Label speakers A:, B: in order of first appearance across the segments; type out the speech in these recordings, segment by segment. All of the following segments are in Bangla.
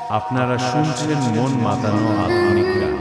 A: আপনারা শুনছেন মন মাতানো আধুনিক গান।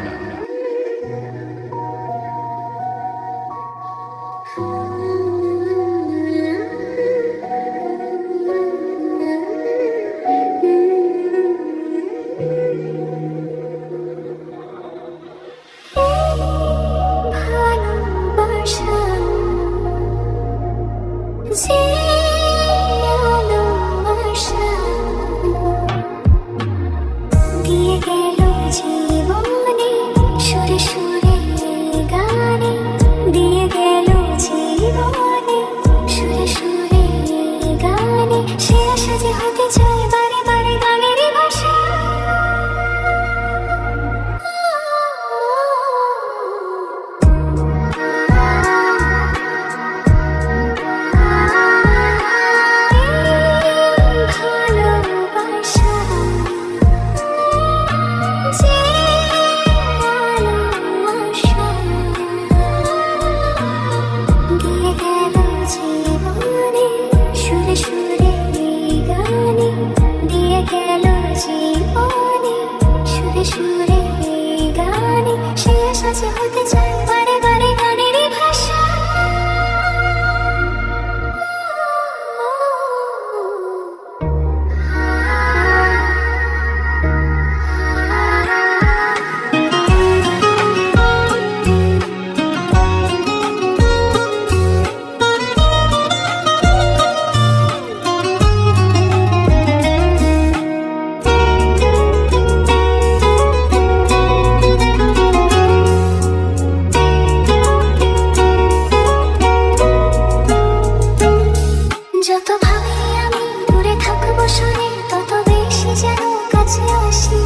B: যত ভাবি আমি দূরে থাকবো সরে, তত বেশি যেন কাছে আসি।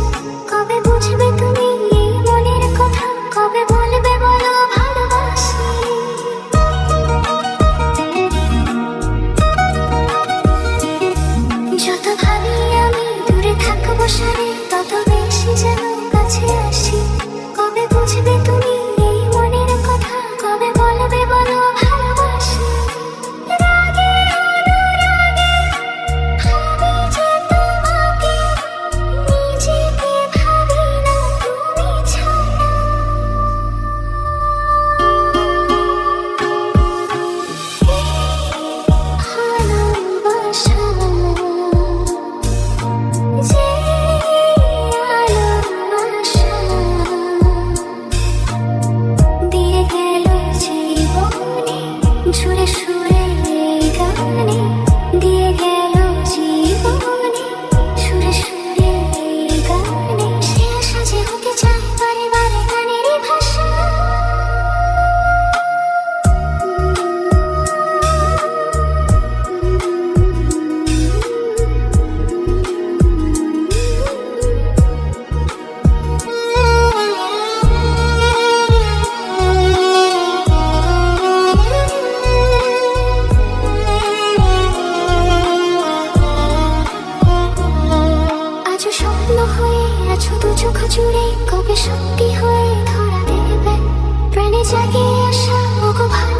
B: কবে বুঝবে তুমি এই মনের কথা, কবে বলবে বলো ভালোবাসি। যত ভাবি আমি দূরে থাকবো সরে, তত বেশি যেন কাছে আসি। কবে বুঝবে তুমি এই মনের কথা, কবে বলবে বলো ভালোবাসি। চোখ জুড়ে কবে সত্যি হয়ে ধরা দেবে প্রাণে জাগে আসা ওগো ভালো।